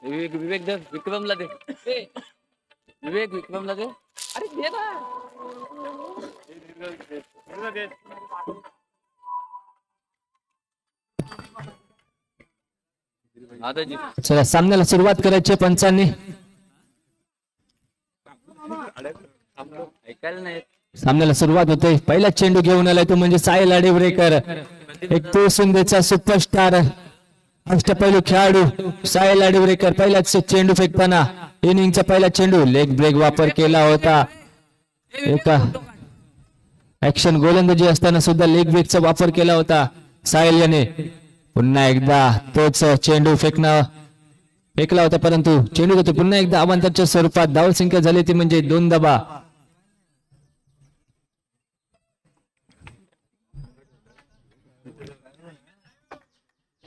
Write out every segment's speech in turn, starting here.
विवेक विवेक दे विक्रमला दे विवेक विक्रमला दे अरे दे ना चला सामन्याला सुरुवात करायची पंचांनी. ऐकायला नाही सामन्याला सुरुवात होते. पहिला चेंडू घेऊन आलाय तो म्हणजे साहिल आडिवरेकर, एक तुळसुंदेचा सुपरस्टार अष्टपैलू खेळाडू साहिल आडिवरेकर. पहिलाच चेंडू फेकताना इनिंगचा पहिला चेंडू लेग ब्रेक वापर केला होता. एका ऍक्शन गोलंदाजी असताना सुद्धा लेग ब्रेकचा वापर केला होता साहिल याने. पुन्हा एकदा तोच चेंडू फेकला होता, परंतु चेंडू होते पुन्हा एकदा अवांतरच्या स्वरूपात. धाव संख्या झाली ती म्हणजे 2 धावा.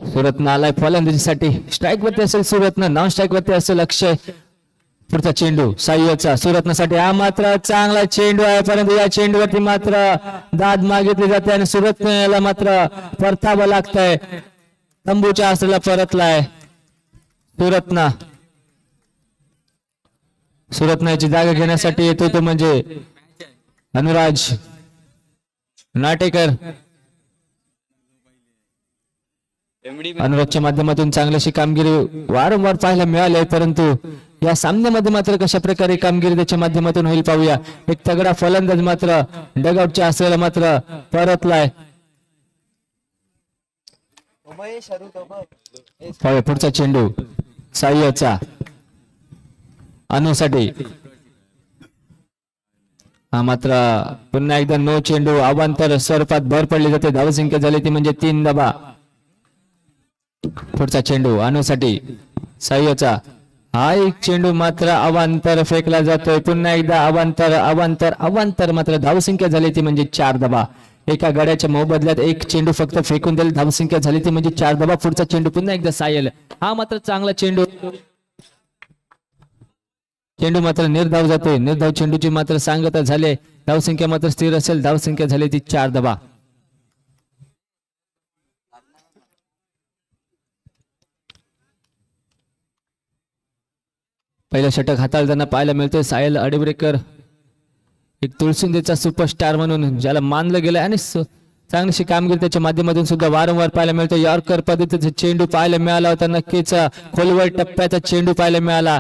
सुरतनं आलाय फलंदाजीसाठी. स्ट्राईक वरती असेल सुरतनं, नॉन स्ट्राईक वरती असेल अक्षय. पुढचा चेंडू साह्यचा सुरतसाठी. हा मात्र चांगला चेंडू आहे, परंतु या चेंडूवरती मात्र दाद मागितली जाते आणि सुरतनं याला मात्र परतावं लागतंय. तंबूच्या आसऱ्याला परतलाय सुरतनं याची जागा घेण्यासाठी येतो तो म्हणजे अनुराज नाटेकर. अनुराजच्या माध्यमातून चांगलीशी कामगिरी वारंवार पाहायला मिळाली, परंतु या सामन्यामध्ये मात्र कशा प्रकारे कामगिरी त्याच्या माध्यमातून होईल पाहूया. एक तगडा फलंदाज मात्र डगआउटच्या आसऱ्याला मात्र परतलाय. पुढचा चेंडू साह्यचा अनुसाठी. हा मात्र पुन्हा एकदा नो चेंडू अवांतर स्वरूपात भर पडली जाते. धावसंख्या झाली ती म्हणजे 3 धावा. पुढचा चेंडू अनुसाठी साह्यचा. हा एक चेंडू मात्र अवांतर फेकला जातोय. पुन्हा एकदा अवांतर मात्र धावसंख्या झाली ती म्हणजे 4 धावा. एका गड्याच्या मोबदल्यात एक चेंडू फक्त फेकून दिला. धावसंख्या झाली ती म्हणजे 4 धावा. पुढचा चेंडू पुन्हा एकदा सायल. हा मात्र चांगला चेंडू मात्र निर्धाव जातोय. निर्धाव चेंडूची मात्र सांगता झाले. धावसंख्या मात्र स्थिर असेल. धावसंख्या झाली ती 4 धावा. पहिला षटक हाताळताना पाहायला मिळतोय साहिल आडिवरेकर, एक तुळसुंदेचा सुपरस्टार म्हणून ज्याला मानलं गेलं आणि चांगलीशी कामगिरी त्याच्या माध्यमातून सुद्धा वारंवार पाहायला मिळतो. यॉर्कर पद्धतीचा चेंडू पाहायला मिळाला होता. नक्कीच खोलवर टप्प्याचा चेंडू पाहायला मिळाला.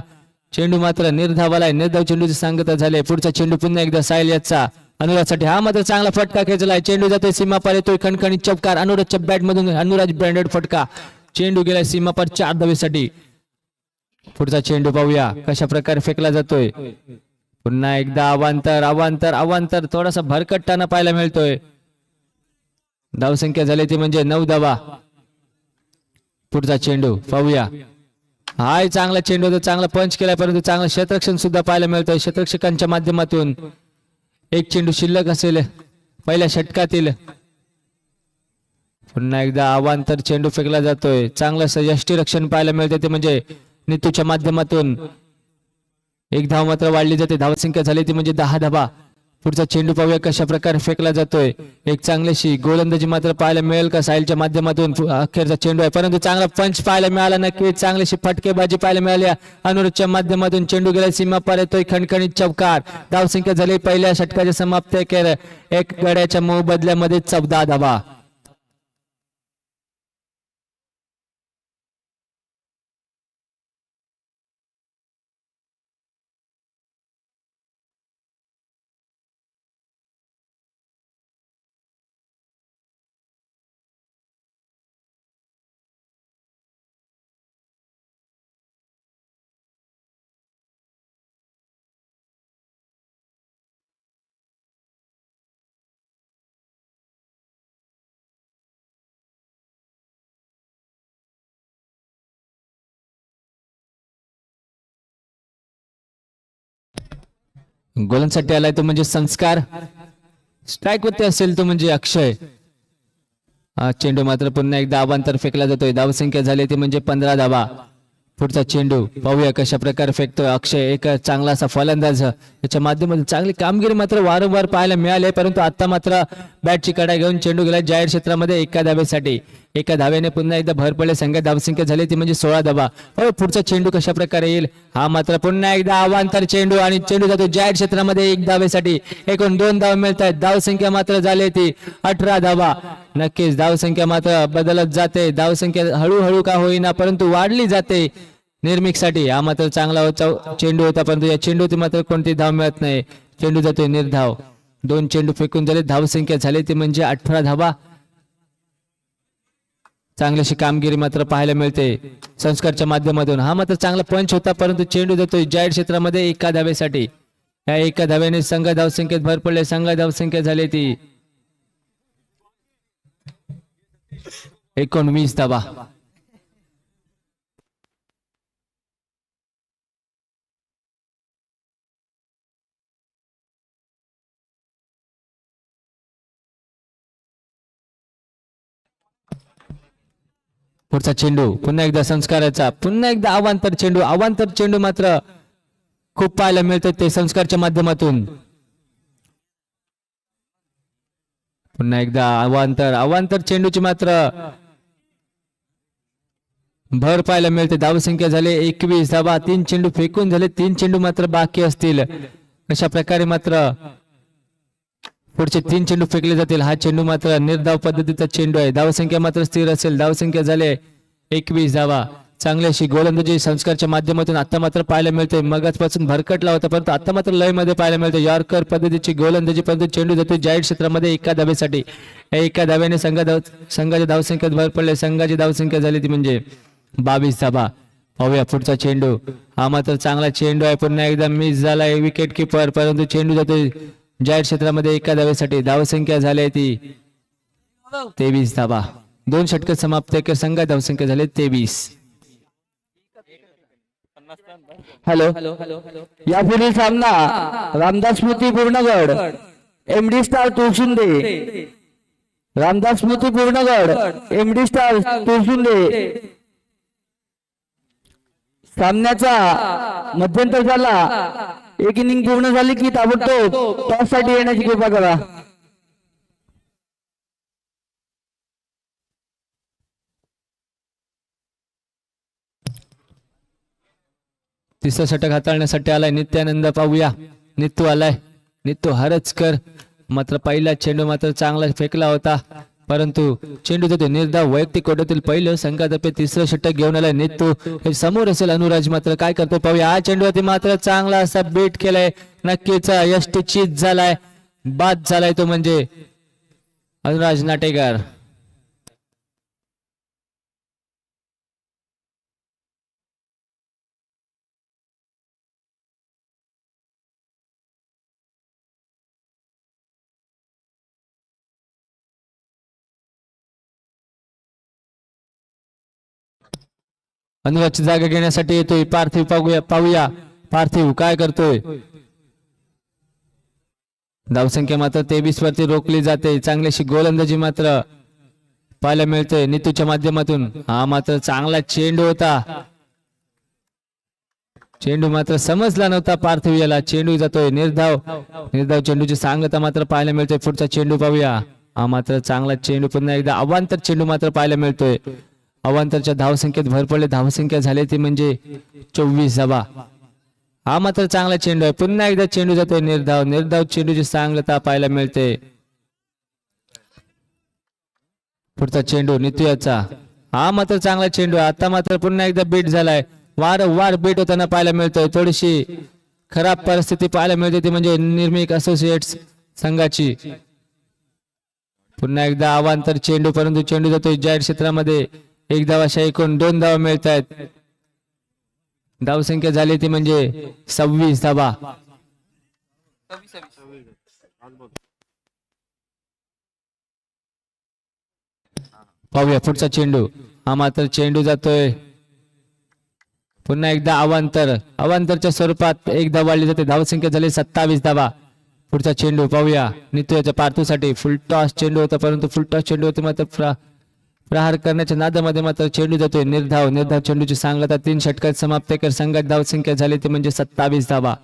चेंडू मात्र निर्धावाला. निर्धाव चेंडूची सांगता झाले. पुढचा चेंडू पुन्हा एकदा साहिल याचा अनुराजसाठी. हा मात्र चांगला फटका खेचलाय. चेंडू जातोय सीमापार, येतोय खणखणीत चौकार. अनुराजच्या बॅट मधून अनुराज ब्रँडेड फटका. चेंडू गेलाय सीमापार 4 धावेसाठी. पुढचा चेंडू पाहूया कशा प्रकारे फेकला जातोय. पुन्हा एकदा अवांतर थोडासा भरकटताना पाहायला मिळतोय. धावसंख्या झाली ती म्हणजे 9 धावा. पुढचा चेंडू पाहूया. हाय चांगला चेंडू होता, चांगला पंच केलाय, परंतु चांगलं क्षेत्ररक्षण सुद्धा पाहायला मिळतोय. क्षेत्ररक्षकांच्या माध्यमातून एक चेंडू शिल्लक असेल पहिल्या षटकातील. पुन्हा एकदा अवांतर चेंडू फेकला जातोय. चांगलं यष्टीरक्षण पाहायला मिळतंय ते म्हणजे नितूच्या माध्यमातून. एक धाव मात्र वाढली जाते. धावसंख्या झाली ती म्हणजे 10 धावा. पुढचा चेंडू पाहूया कशा प्रकारे फेकला जातोय. एक चांगलीशी गोलंदाजी मात्र पाहायला मिळेल का साहिलच्या माध्यमातून. अखेरचा चेंडू आहे, परंतु चांगला पंच पाहायला मिळाला. नक्कीच चांगलीशी फटकेबाजी पाहायला मिळाली. अनुराजच्या माध्यमातून चेंडू गेला सीमा पार, येतोय खणखणीत चौकार. धावसंख्या झाली पहिल्या षटकाची समाप्ती. एक गड्याच्या मोबदल्यामध्ये 14 धावा. गोलंदाजीसाठी आलाय तो म्हणजे संस्कार. स्ट्राईक वरती असेल तो म्हणजे अक्षय. चेंडू मात्र पुन्हा एकदा अवांतर फेकला जातोय. धावसंख्या झाली ती म्हणजे 15 धावा. पुढचा चेंडू पाहूया कशा प्रकारे फेकतोय अक्षय. एक चांगला असा फलंदाज त्याच्या माध्यमातून चांगली कामगिरी मात्र वारंवार पाहायला मिळाली, परंतु आता मात्र बॅटची कडा घेऊन चेंडू गेला जाहीर क्षेत्रामध्ये एका धावेसाठी. एका धावेने पुन्हा एकदा भर पडले, संघात धावसंख्या झाली ती म्हणजे 16 धावा. पुढचा चेंडू कशा प्रकारे येईल, हा मात्र पुन्हा एकदा अवांतर चेंडू आणि चेंडू जातो जाहीर क्षेत्रामध्ये एक धावेसाठी. एकूण 2 धावा मिळत आहेत. धावसंख्या मात्र झाली ती 18 धावा. नक्कीच धावसंख्या मात्र बदलत जाते, धावसंख्या हळूहळू का होईना परंतु वाढली जाते निर्मिकसाठी. हा मात्र चांगला चेंडू होता, परंतु या चेंडूवरती मात्र कोणती धाव मिळत नाही. चेंडू जातोय निर्धाव. 2 चेंडू फेकून झाले, धावसंख्या झाली ती म्हणजे 18 धावा. चांगलीशी कामगिरी मात्र पाहायला मिळते संस्कारच्या माध्यमातून. हा मात्र चांगला पंच होता, परंतु चेंडू जातोय जाहीर क्षेत्रामध्ये एका धावेसाठी. या एका धाव्याने संघ धावसंख्येत भर पडले, संघ धावसंख्या झाली ती 19 धावा. पुढचा चेंडू पुन्हा एकदा संस्काराचा, पुन्हा एकदा अवांतर चेंडू. अवांतर चेंडू मात्र खूप पाहायला मिळतं ते संस्कारच्या माध्यमातून. पुन्हा एकदा अवांतर चेंडूची मात्र भर पाहायला मिळते. धावसंख्या झाले 21 धावा. 3 चेंडू फेकून झाले, 3 चेंडू मात्र बाकी असतील. अशा प्रकारे मात्र पुढचे 3 चेंडू फेकले जातील. हा चेंडू मात्र निर्धाव पद्धतीचा चेंडू आहे. धावसंख्या मात्र स्थिर असेल. धावसंख्या झाले 21 धावा. चांगली अशी गोलंदाजी संस्कारच्या माध्यमातून आता मात्र पाहायला मिळते. मगाचपासून भरकटला होता, परंतु आता मात्र लय मध्ये पाहायला मिळते. यॉर्कर पद्धतीची गोलंदाजी, परंतु चेंडू जातो जाहीर क्षेत्रामध्ये एका धावेसाठी. एका धाव्याने संघाच्या धावसंख्येत भर पडले. संघाची धावसंख्या झाली ती म्हणजे 22 धावा. पाहूया पुढचा चेंडू. हा मात्र चांगला चेंडू आहे. पुन्हा एकदा मिस झालाय विकेट किपर, परंतु चेंडू जातो जाहीर क्षेत्रामध्ये एका धावेसाठी. धावसंख्या झाली ती 23 धावा. 2 षटक समाप्त. संघात धावसंख्या झाली 23. हॅलो, या पुढील सामना रामदास स्मृती पूर्णगड एमडी स्टार तुळसुंदे. रामदास स्मृती पूर्णगड एमडी स्टार तुळसुंदे सामन्याचा मध्यंतर झाला. एक इनिंग पूर्ण झाली की ताबडतोब टॉस साठी येण्याची कृपा करा. तिसरं षटक हाताळण्यासाठी आलाय नित्यानंद. पाहूया नित्तू आलाय. नित्तू हरचकर. मात्र पहिला चेंडू मात्र चांगला फेकला होता, परंतु चेंडू जातो निर्धाव. वैयक्तिक कोट्यातील पहिलं संघातर्फे तिसरं षटक घेऊन आलाय नित्तू. हे समोर असेल अनुराज, मात्र काय करतो पाहूया. हा चेंडूवरती मात्र चांगला असा बेट केलाय. नक्कीच यष्टी चीज झालाय, बाद झालाय तो म्हणजे अनुराज नाटेकर. अनुराजची जागा घेण्यासाठी येतोय पार्थिव. पाहूया पार्थिव काय करतोय. धावसंख्या मात्र 23 वरती रोखली जाते. चांगलीशी गोलंदाजी मात्र पाहायला मिळते नितूच्या माध्यमातून. हा मात्र चांगला चेंडू होता. चेंडू मात्र समजला नव्हता पार्थिव याला. चेंडू जातोय निर्धाव. चेंडूची सांगता मात्र पाहायला मिळतोय. पुढचा चेंडू पाहूया. हा मात्र चांगला चेंडू. पुन्हा एकदा अवांतर चेंडू मात्र पाहायला मिळतोय. अवांतरच्या धावसंख्येत भर पडले. धावसंख्या झाली ती म्हणजे 24 धावा. हा मात्र चांगला चेंडू आहे. पुन्हा एकदा चेंडू जातोय निर्धाव. चेंडूची सांगता पाहायला मिळते. पुढचा चेंडू नितूयाचा. हा मात्र चांगला चेंडू आहे. आता मात्र पुन्हा एकदा बीट झालाय. वारंवार बीट होताना पाहायला मिळतोय. थोडीशी खराब परिस्थिती पाहायला मिळते ती म्हणजे निर्मिक असोसिएट्स संघाची. पुन्हा एकदा अवांतर चेंडू, परंतु चेंडू जातोय जाहीर क्षेत्रामध्ये. 1 धावा. अशा एकूण 2 धावा मिळत आहेत. धावसंख्या झाली ती म्हणजे 26 धावा. पाहूया पुढचा चेंडू. हा मात्र चेंडू जातोय पुन्हा एकदा अवांतरच्या स्वरूपात 1 धाव वाढली जाते. धावसंख्या झाली 27 धावा. पुढचा चेंडू पाहूया नितूच्या पार्थूसाठी. फुल टॉस चेंडू होता, परंतु फुल टॉस चेंडू होते मात्र प्रहार करण्याच्या नादामध्ये मात्र चेंडू जातोय निर्धाव. निर्धाव चेंडूची सांगता 3 षटकात समाप्त कर संघात धावसंख्या झाली ती म्हणजे 27 धावा.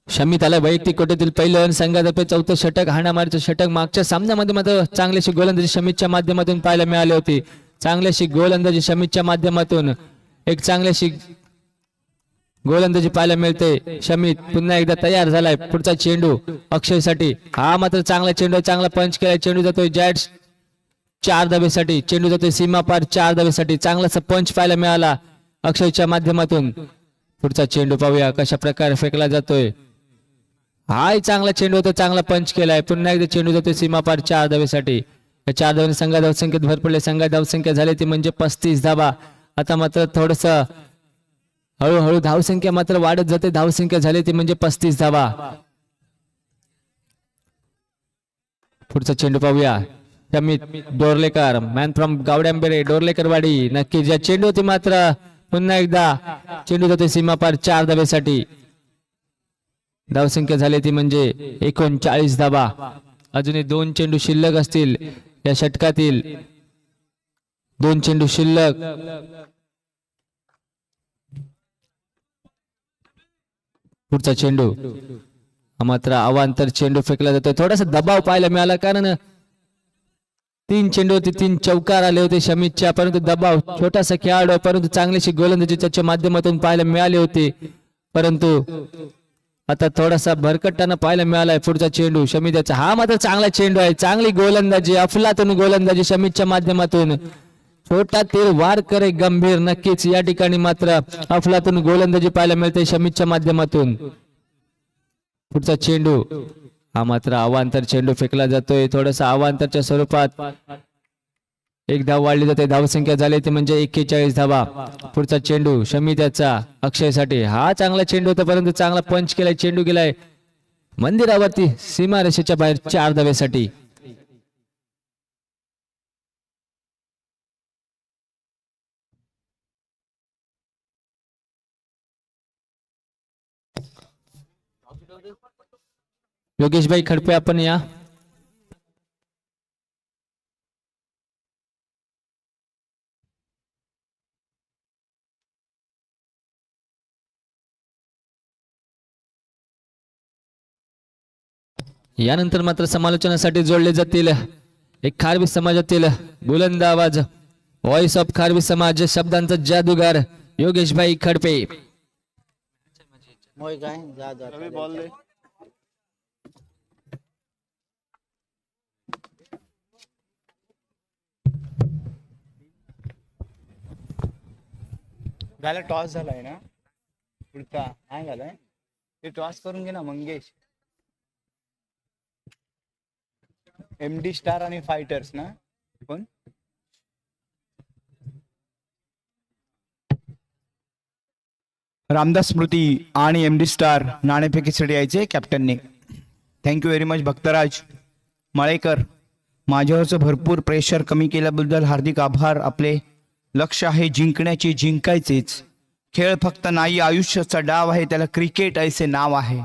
शमी त्याला वैयक्तिक कोट्यातील पहिलं संघातर्फे 4थं षटक. हाणामारीचं षटक मागच्या सामन्यामध्ये मात्र चांगलीशी गोलंदाजी शमीच्या माध्यमातून पाहायला मिळाली होती. चांगल्याशी गोलंदाजी शमीच्या माध्यमातून एक चांगल्याशी गोलंदाजी पाहायला मिळते. शमी पुन्हा एकदा तयार झालाय. पुढचा चेंडू अक्षयसाठी. हा मात्र चांगला चेंडू, चांगला पंच केलाय. चेंडू जातोय जॅड्स 4 धावेसाठी. चेंडू जातोय सीमा पार 4 धावेसाठी. चांगलासा पंच पाहायला मिळाला अक्षयच्या माध्यमातून. पुढचा चेंडू पाहूया कशा प्रकारे फेकला जातोय. हाय चांगला चेंडू होता, चांगला पंच केलाय. पुन्हा एकदा चेंडू जातोय सीमा पार 4 धावेसाठी. 4 धावांनी संघा धावसंख्येत भर पडले. संघा धावसंख्या झाली ती म्हणजे 35 धावा. आता मात्र थोडस हळूहळू धावसंख्या मात्र वाढत जाते. धावसंख्या झाली ती म्हणजे 35 धावा. पुढचा चेंडू पाहूया. शमित डोरलेकर मॅन फ्रॉम गावड्यांबेरे डोरलेकरवाडी. नक्की ज्या चेंडू होती मात्र पुन्हा एकदा चेंडू जातोय सीमा पार 4 धावेसाठी. धावसंख्या झाली ती म्हणजे 39 धावा. अजूनही 2 चेंडू शिल्लक असतील या षटकातील. 2 चेंडू शिल्लक. पुढचा चेंडू मात्र अवांतर चेंडू फेकला जातोय. थोडासा दबाव पाहायला मिळाला कारण 3 चेंडू होते, 3 चौकार आले होते शमीतच्या. परंतु दबाव छोटासा खेळाडू परंतु चांगलीशी गोलंदाजी त्याच्या माध्यमातून पाहायला मिळाली होती. परंतु आता थोडासा भरकटताना पाहायला मिळालाय. पुढचा चेंडू शमीद्याचा. हा मात्र चांगला चेंडू आहे. चांगली गोलंदाजी अफलातून गोलंदाजी शमीच्या माध्यमातून. छोटा तीर वार करे गंभीर. नक्कीच या ठिकाणी मात्र अफलातून गोलंदाजी पाहायला मिळते शमीच्या माध्यमातून. पुढचा चेंडू हा मात्र अवांतर चेंडू फेकला जातोय. थोडासा अवांतरच्या स्वरूपात एक धाव वाढली जाते. धावसंख्या झाली ती म्हणजे 41 धावा. पुढचा चेंडू शमीद्याचा अक्षयसाठी. हा चांगला चेंडू होता परंतु चांगला पंच केलाय. चेंडू गेलाय मंदिरावरती सीमारेषेच्या बाहेर 4 धावेसाठी. योगेश भाई खडपे आपण या. यानंतर मात्र समालोचनासाठी जोडले जातील एक खारवी समाजातील बुलंद आवाज व्हॉइस ऑफ खारवी समाज शब्दांचा जादूगार योगेश भाई खडपे. झाला टॉस झालाय ना पुढचा काय झालाय ते टॉस करून घे ना मंगेश. MD स्टार आणि फायटर्स ना कोण रामदास स्मृती आणि MD स्टार नाणेफेकीसाठी यायचे कॅप्टनने. Thank you very much Bhaktaraj Malekar. माझ्यावरचं भरपूर प्रेशर कमी केल्याबद्दल हार्दिक आभार. आपले लक्ष आहे जिंकण्याचे, जिंकायचेच. खेळ फक्त नाही आयुष्याचा डाव आहे, त्याला क्रिकेट असे नाव आहे.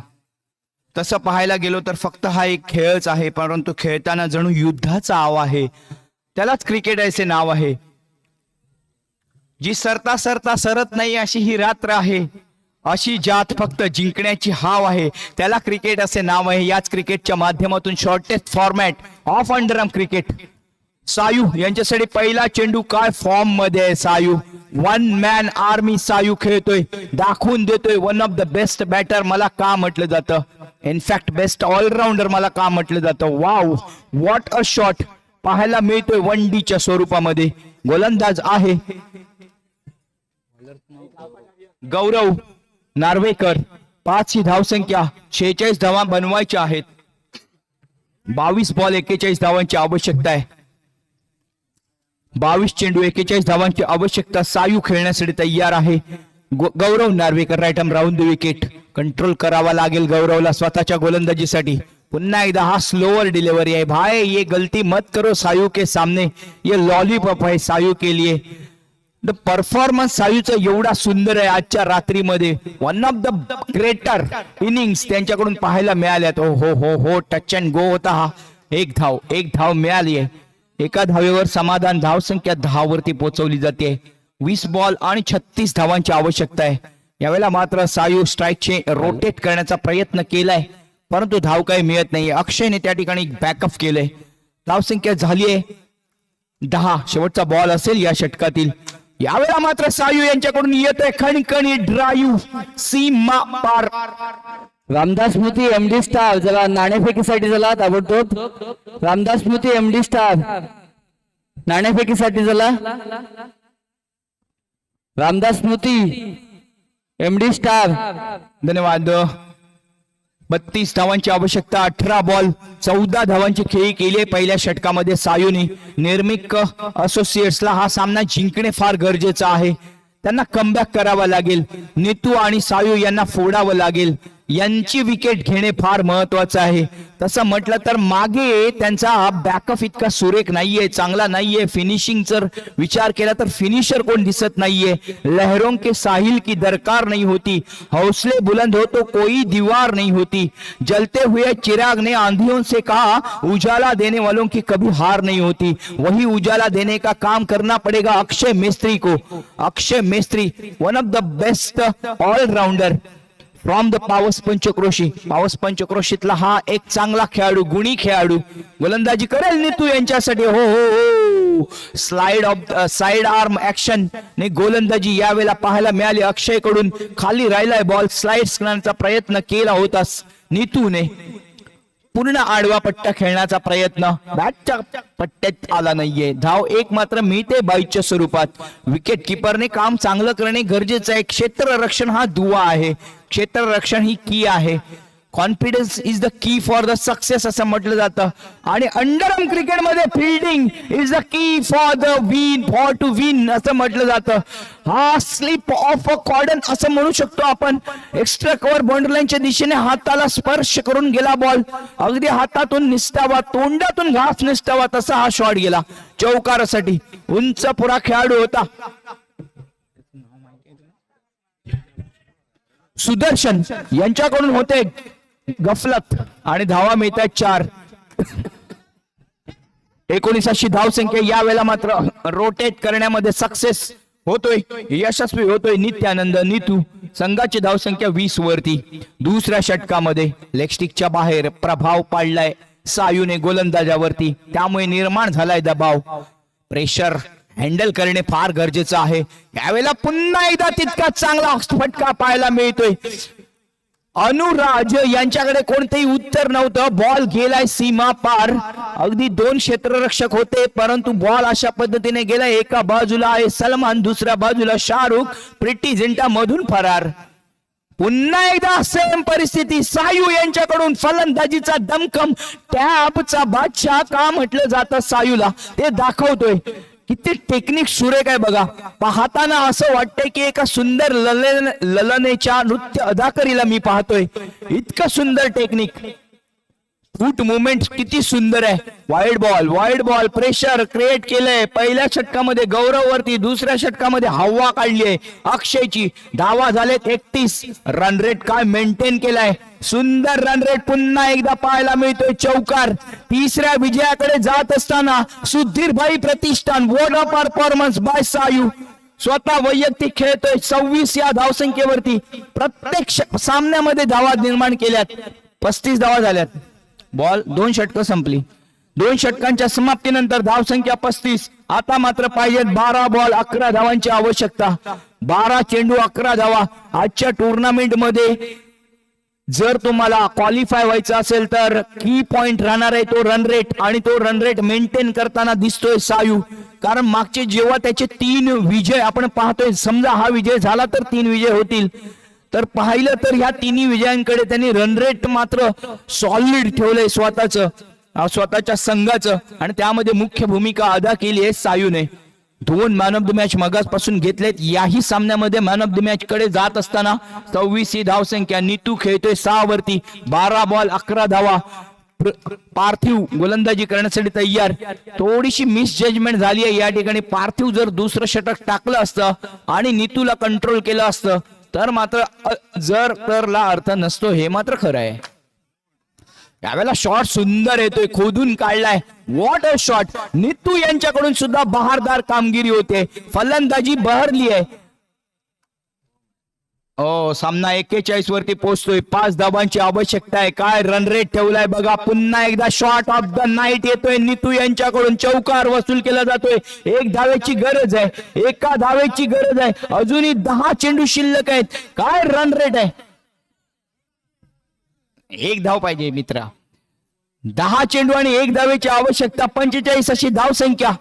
तसं पाहायला गेलो तर फक्त हा एक खेळच आहे परंतु खेळताना जणू युद्धाचा आव आहे, त्यालाच क्रिकेट असे नाव आहे. जी सरता सरता सरत नाही अशी ही रात्र आहे, अशी ज्यात फक्त जिंकण्याची हाव आहे, त्याला क्रिकेट असे नाव आहे. याच क्रिकेटच्या माध्यमातून shortest format of underarm cricket. Sayu यांच्यासाठी पहिला चेंडू काय फॉर्म मध्ये आहे. सायू 1 मॅन आर्मी सायू खेळतोय, दाखवून देतोय one of the best batter मला का म्हटलं जातं, इनफॅक्ट बेस्ट ऑलराऊंडर मला का म्हटलं जातं. वाव व्हॉट अ शॉट पाहायला मिळतोय 1D च्या स्वरूपामध्ये. गोलंदाज आहे गौरव नार्वेकर. 5 ही धावसंख्या, 46 धावा बनवायच्या आहेत. 22 बॉल 41 धावांची आवश्यकता आहे. 22 चेंडू 41 धावांची आवश्यकता. सायू खेळण्यासाठी तयार आहे. Gaurav Narvekar right arm round the wicket. Control करावा लागेल गौरवला स्वतःच्या गोलंदाजीसाठी. पुन्हा एकदा हा स्लोअर डिलिव्हरी आहे. भाई ये गलती मत करो सायू के सामने, ये लॉलीपॉप है सायू के लिए. द परफॉर्मन्स सायूचं एवढा सुंदर आहे आजच्या रात्रीमध्ये. One of the greater innings त्यांच्याकडून पाहायला मिळाल्यात. हो हो हो हो टच अँड गो होता हा. एक धाव मिळाली आहे. एका धावेवर समाधान. धावसंख्या 10 वरती पोहोचवली जाते. 20 बॉल आणि 36 धावांची आवश्यकता आहे. यावेळेला मात्र सायू स्ट्राईकचे रोटेट करण्याचा प्रयत्न केलाय परंतु धाव काही मिळत नाही. अक्षयने त्या ठिकाणी बॅकअप केलंय. धावसंख्या झाली आहे 10. शेवटचा बॉल असेल या षटकातील. यावेळेला मात्र सायू यांच्याकडून येतोय खणखणी ड्राईव्ह सीमा पार. रामदास स्मृती एमडी स्टार जरा नाणेफेकीसाठी झाला ताबडतोब. रामदास स्मृती एमडी स्टार नाणेफेकीसाठी झाला. रामदास स्मृती एमडी स्टार. धन्यवाद. 32 धावांची आवश्यकता. 18 बॉल 14 धावांची खेळी केली आहे पहिल्या षटकामध्ये सायूने. निर्मिक असोसिएट्सला हा सामना जिंकणे फार गरजेचं आहे. त्यांना कमबॅक करावा लागेल. नीतू आणि सायू यांना फोडावं लागेल. यांची विकेट घेणे फार महत्वाचं आहे. तसं म्हटलं तर मागे त्यांचा बॅकअप इतका सुरेख नाहीये, चांगला नाहीये. फिनिशिंग जर विचार केला तर फिनिशर कोण दिसत नाहीये. लहरों के साहिल की दरकार नहीं होती, हौसले बुलंद हो तो कोई दीवार नहीं होती. जलते हुए चिराग ने आंधियों से कहा उजाला देने वालों की कभी हार नहीं होती. वही उजाला देने का काम करना पड़ेगा अक्षय मिस्त्री को. Akshay Mistry one of the best allrounder from the Pawas पंचक्रोशी. पावस पंचक्रोशीतला हा एक चांगला खेळाडू, गुणी खेळाडू. गोलंदाजी करेल नीतू यांच्यासाठी. हो हो हो साइड आर्म ऍक्शन ने गोलंदाजी यावेळेला पाहायला मिळाली. अक्षय कडून खाली राहिलाय बॉल. स्लाइड्स करण्याचा प्रयत्न केला होता नीतूने. पूर्ण आडवा पट्टा खेळण्याचा प्रयत्न बॅटच्या पट्ट्यात आला नाहीये. धाव एक मात्र मिळते 22च्या स्वरूपात. विकेट किपरने काम चांगलं करणे गरजेचं आहे. क्षेत्ररक्षण हा दुवा आहे. क्षेत्ररक्षण ही की आहे. Confidence is the key for the success असं म्हटलं जातं. आणि अंडरआर्म क्रिकेटमध्ये fielding is the key for the win, for to win असं म्हटलं जातं. हा स्लिप ऑफ अ कॉर्डन असं म्हणू शकतो आपण. एक्स्ट्रा कव्हर बाउंड्रीलाईनच्या दिशेने हाताला स्पर्श करून गेला बॉल. अगदी हातातून निसटावा, तोंडातून घास निसटावा तसा हा शॉट गेला चौकारासाठी. उंच पुरा खेळाडू होता. सुदर्शन यांच्याकडून होते गफलत आणि धावा मिळतात 4. 19 धावसंख्या. यावेळेला मात्र रोटेट करण्यामध्ये सक्सेस होतोय, यशस्वी होतोय नित्यानंद नीतू. संघाची धावसंख्या 20 वरती. दुसऱ्या षटकामध्ये लेगस्टिकच्या बाहेर प्रभाव पाडलाय सायूने गोलंदाजावरती. त्यामुळे निर्माण झालाय दबाव. प्रेशर हँडल करणे फार गरजेचं आहे. यावेळेला पुन्हा एकदा तितका चांगला फटका पाहायला मिळतोय. अनुराज यांच्याकडे कोणतेही उत्तर नव्हतं. बॉल गेलाय सीमा पार. अगदी 2 क्षेत्ररक्षक होते परंतु बॉल अशा पद्धतीने गेलाय. एका बाजूला आहे सलमान, दुसऱ्या बाजूला शाहरुख. प्रिटी झिंटा मधून फरार. पुन्हा एकदा सेम परिस्थिती. सायू यांच्याकडून फलंदाजीचा दमखम. टॅपचा बादशाह का म्हटलं जातं सायूला ते दाखवतोय. किती टेक्निक सुरेख आहे बघा. पाहताना असं वाटतंय की एका सुंदर ललनेच्या नृत्य अदाकारीला मी पाहतोय. इतकं सुंदर टेक्निक. फूट मुवमेंट किती सुंदर आहे. वाईड बॉल प्रेशर क्रिएट केलंय. पहिल्या षटकामध्ये गौरव वरती, दुसऱ्या षटकामध्ये हवा काढली आहे अक्षयची. धावा झालेत 31. रन रेट काय मेंटेन केलाय. सुंदर रन रेट पुन्हा एकदा पाहायला मिळतोय. चौकार. तिसऱ्या विजयाकडे जात असताना सुधीर भाई प्रतिष्ठान. वॉट अ परफॉर्मन्स बाय सायू. स्वतः वैयक्तिक खेळतोय 26 या धावसंख्येवरती. प्रत्येक सामन्यामध्ये धावा निर्माण केल्यात. 35 धावा झाल्यात. बॉल 2 षटकं संपली. 2 षटकांच्या समाप्तीनंतर धावसंख्या 35. आता मात्र पाहिजेत 12 बॉल 11 धावांची आवश्यकता. 12 चेंडू 11 धावा. आजच्या टुर्नामेंट मध्ये जर तुम्हाला क्वालिफाय व्हायचं असेल तर की पॉइंट राहणार आहे तो रन रेट. आणि तो रन रेट मेंटेन करताना दिसतोय सायू. कारण मागचे जेव्हा त्याचे 3 विजय आपण पाहतोय, समजा हा विजय झाला तर 3 विजय होतील. तर पाहिलं तर ह्या 3 विजयांकडे त्यांनी रन रेट मात्र सॉलिड ठेवलंय स्वतःच. स्वतःच्या संघाचं, आणि त्यामध्ये मुख्य भूमिका अदा केली आहे सायूने. 2 मॅन ऑफ द मॅच मगासपासून घेतलेत. याही सामन्यामध्ये मॅन ऑफ द मॅच कडे जात असताना 26 ही धावसंख्या. नीतू खेळतोय 6 वरती, 12 बॉल 11 धावा. पार्थिव गोलंदाजी करण्यासाठी तयार. थोडीशी मिस जजमेंट झाली आहे या ठिकाणी. पार्थिव जर दुसरं षटक टाकलं असतं आणि नीतूला कंट्रोल केलं असतं तर मात्र जर तरला अर्थ नसतो, हे मात्र खरं आहे. यावेळेला शॉट सुंदर येतोय, खोदून काढलाय. What a shot. नीतू यांच्याकडून सुद्धा बहारदार कामगिरी होते, फलंदाजी बहरली आहे. सामना 41 वरती पोहोचतोय. 5 धावांची आवश्यकता आहे. काय रन रेट ठेवलाय बघा. पुन्हा एकदा शॉट ऑफ द नाईट येतोय नीतू यांच्याकडून. चौकार वसूल केला जातोय. 1 धावेची गरज आहे, 1 धावेची गरज आहे. अजूनही 10 चेंडू शिल्लक आहेत. काय रन रेट आहे. 1 धाव पाहिजे मित्रा. 10 चेंडू आणि 1 धावेची आवश्यकता. 45 अशी धाव संख्या.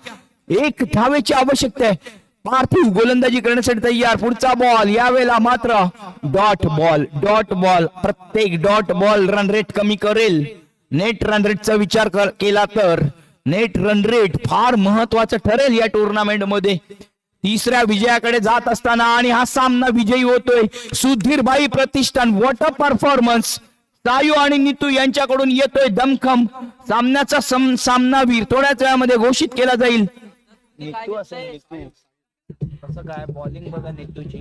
1 धावेची आवश्यकता आहे. पार्थिव गोलंदाजी करण्यासाठी तयार. पुढचा बॉल. यावेळेला मात्र डॉट बॉल. Dot ball. प्रत्येक डॉट बॉल रन रेट कमी करेल. नेट रन रेटचा विचार केला तर नेट रन रेट फार महत्वाचं ठरेल या टुर्नामेंट मध्ये. 3ऱ्या विजयाकडे जात असताना आणि हा सामना विजयी होतोय Sudhirbhai Pratishthan. What a performance. Sayu आणि नीतू यांच्याकडून येतोय दमखम. सामन्याचा सामनावीर थोड्याच वेळामध्ये घोषित केला जाईल. कसं काय बॉलिंग बघा नीतूची.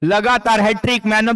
लगातार हॅट्रिक. Man of the